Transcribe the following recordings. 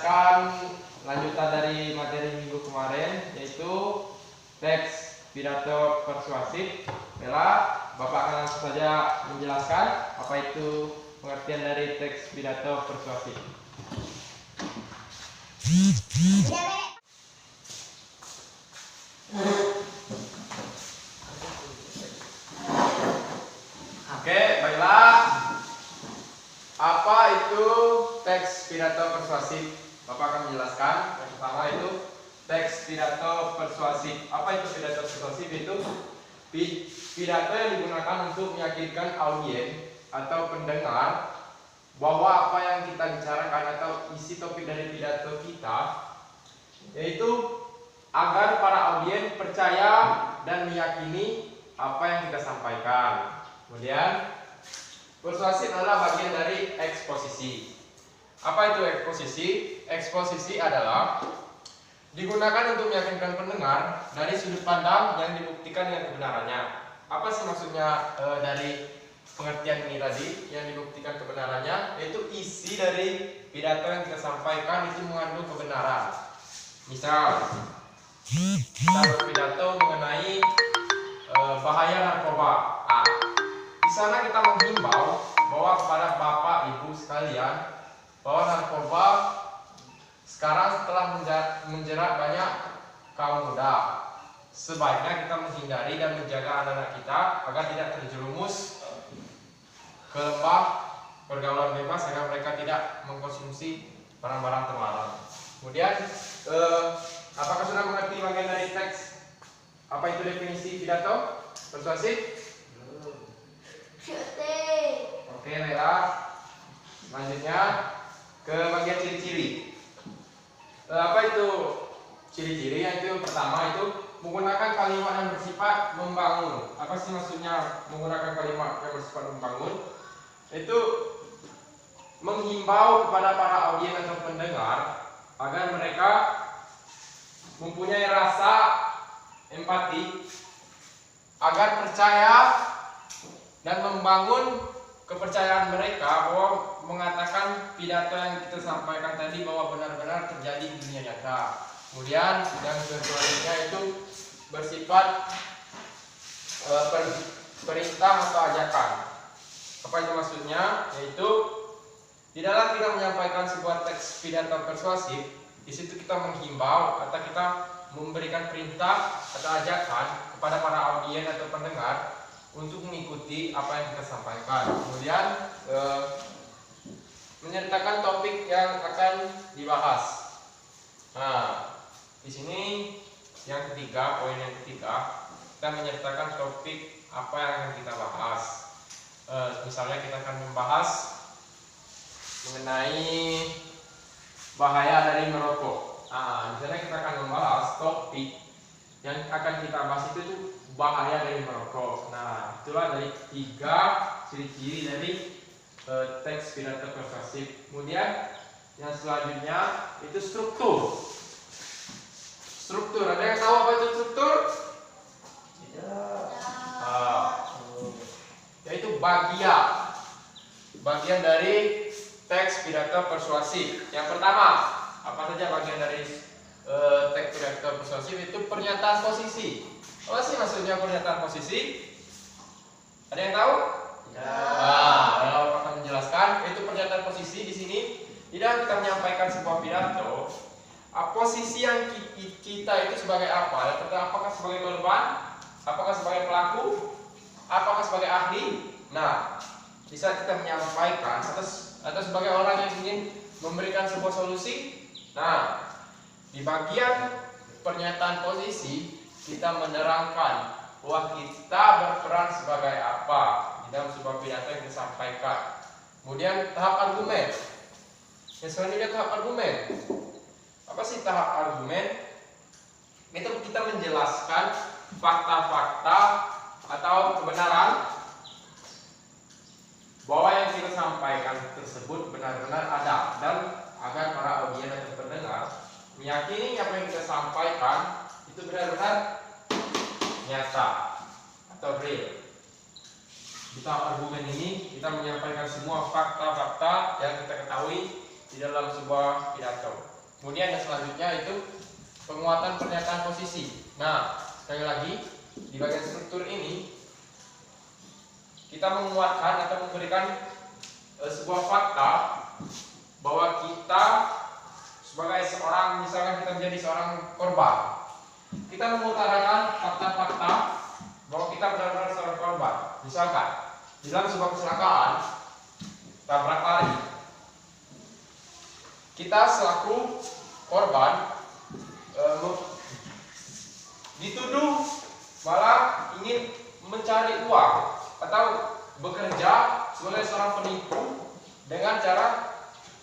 menjelaskan lanjutan dari materi minggu kemarin, yaitu teks pidato persuasif. Baiklah, Bapak akan langsung saja menjelaskan apa itu pengertian dari teks pidato persuasif. Oke, baiklah. Apa itu teks pidato persuasif? Bapak akan menjelaskan. Yang pertama itu teks pidato persuasif. Apa itu pidato persuasif? Itu pidato yang digunakan untuk meyakinkan audiens atau pendengar bahwa apa yang kita bicarakan atau isi topik dari pidato kita, yaitu agar para audiens percaya dan meyakini apa yang kita sampaikan. Kemudian persuasif adalah bagian dari eksposisi. Apa itu eksposisi? Eksposisi adalah digunakan untuk meyakinkan pendengar dari sudut pandang yang dibuktikan dengan kebenarannya. Apa sih maksudnya dari pengertian ini tadi? Yang dibuktikan kebenarannya yaitu isi dari pidato yang kita sampaikan itu mengandung kebenaran. Misal kita berpidato mengenai bahaya narkoba. Di sana kita menghimbau bahwa kepada Bapak Ibu sekalian bahwa narkoba sekarang telah menjerat banyak kaum muda. Sebaiknya kita menghindari dan menjaga anak-anak kita agar tidak terjerumus ke lembah pergaulan bebas, agar mereka tidak mengkonsumsi barang-barang terlarang. Kemudian, apakah sudah mengerti bagian dari teks? Apa itu definisi pidato persuasif? Oke, baiklah. Selanjutnya ke bagian ciri-ciri. Apa itu ciri-ciri? Yaitu yang pertama itu menggunakan kalimat yang bersifat membangun. Apa sih maksudnya menggunakan kalimat yang bersifat membangun? Itu menghimbau kepada para audiens atau pendengar agar mereka mempunyai rasa empati, agar percaya dan membangun kepercayaan mereka bahwa mengatakan pidato yang kita sampaikan tadi bahwa benar-benar terjadi di dunia nyata. Kemudian yang selanjutnya itu bersifat perintah atau ajakan. Apa itu maksudnya? Yaitu di dalam kita menyampaikan sebuah teks pidato persuasif, di situ kita menghimbau atau kita memberikan perintah atau ajakan kepada para audiens atau pendengar untuk mengikuti apa yang kita sampaikan. Kemudian menyertakan topik yang akan dibahas. Nah, di sini yang ketiga, poin yang ketiga, kita menyertakan topik apa yang akan kita bahas. Misalnya kita akan membahas mengenai bahaya dari merokok. Nah, misalnya kita akan membahas topik yang akan kita bahas itu bahaya dari merokok. Nah, itulah dari 3 ciri-ciri dari teks pidato persuasif. Kemudian yang selanjutnya itu struktur. Struktur, ada yang tahu apa itu struktur? Tidak. Yaitu bagian dari teks pidato persuasif. Yang pertama, apa saja bagian dari teks pidato persuasif? Itu pernyataan posisi. Apa sih maksudnya pernyataan posisi? Ada yang tahu? Ya. Kalau akan menjelaskan, itu pernyataan posisi di sini. Tidak kita menyampaikan sebuah pidato. Posisi yang kita itu sebagai apa? Apakah sebagai korban? Apakah sebagai pelaku? Apakah sebagai ahli? Nah, bisa kita menyampaikan atau sebagai orang yang ingin memberikan sebuah solusi. Nah, di bagian pernyataan posisi kita menerangkan bahwa kita berperan sebagai apa di dalam sebuah pidato yang disampaikan. Kemudian tahap argumen. Yang selanjutnya tahap argumen. Apa sih tahap argumen? Itu kita menjelaskan fakta-fakta atau kebenaran bahwa yang kita sampaikan tersebut benar-benar ada, dan agar para audiens dan pendengar meyakini apa yang kita sampaikan itu benar-benar nyata atau real. Di tahap argumen ini kita menyampaikan semua fakta-fakta yang kita ketahui di dalam sebuah pidato. Kemudian yang selanjutnya itu penguatan pernyataan posisi. Nah, sekali lagi di bagian struktur ini kita menguatkan atau memberikan sebuah fakta bahwa kita sebagai seorang, misalkan kita menjadi seorang korban, kita mengutarakan fakta-fakta bahwa kita benar-benar seorang korban. Misalkan di dalam sebuah kecelakaan tabrak lari, kita selaku korban dituduh malah ingin mencari uang atau bekerja sebagai seorang penipu dengan cara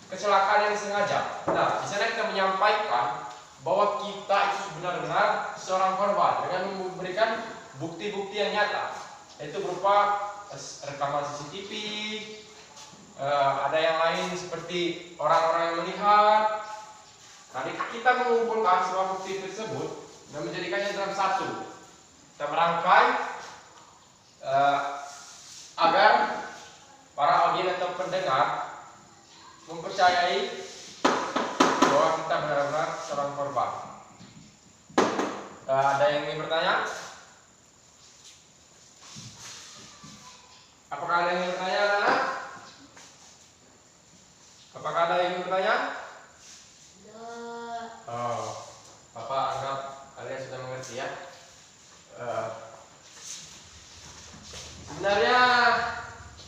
kecelakaan yang disengaja. Nah, di sana kita menyampaikan bahwa kita itu benar-benar seorang korban dengan memberikan bukti-bukti yang nyata, yaitu berupa rekaman CCTV, ada yang lain seperti orang-orang yang melihat. Tadi kita mengumpulkan semua bukti tersebut dan menjadikannya dalam satu. Kita merangkai agar para audiens atau pendengar mempercayai bahwa kita benar-benar seorang korban. Ada yang ingin bertanya? Apakah ada yang ingin bertanya, anak-anak? Apakah ada yang ingin bertanya? Oh, Bapak anggap kalian sudah mengerti ya. Sebenarnya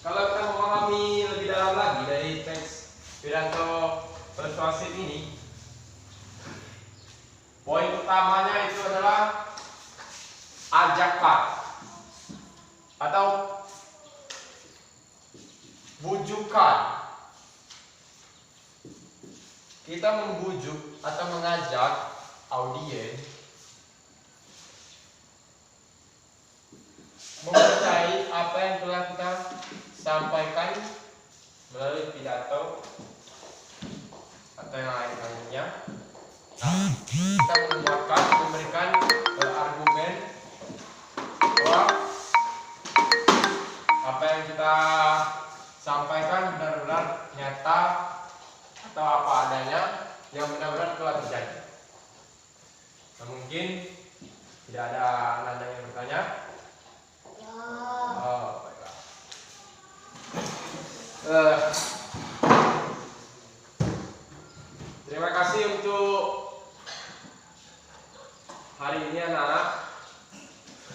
kalau kita memahami lebih dalam lagi dari teks pidato persuasif ini, poin utamanya itu adalah ajakan atau bujukan. Kita membujuk atau mengajak audiens mempercayai apa yang telah kita sampaikan melalui pidato atau yang lain-lainnya. Nah, kita menguatkan, memberikan argumen bahwa apa yang kita sampaikan benar-benar nyata atau apa adanya yang benar-benar telah terjadi. Nah, mungkin tidak ada anak yang bertanya. Oh, baiklah. Terima kasih untuk hari ini anak-anak.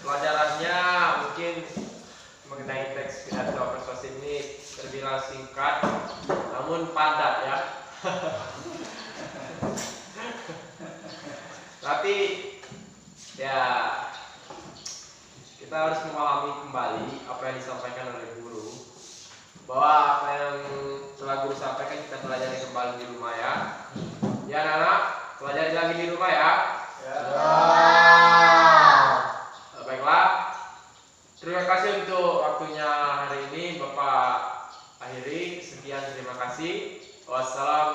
Pelajarannya mungkin mengenai teks pidato persuasif ini terbilang singkat namun padat ya. Tapi ya kita harus memahami kembali apa yang disampaikan oleh guru, bahwa apa yang telah guru sampaikan kita pelajari kembali di rumah ya. Ya anak-anak, pelajari lagi di rumah ya. Ya. Baiklah. Terima kasih untuk waktunya hari ini Bapak akhiri. Sekian, terima kasih. Wassalamualaikum.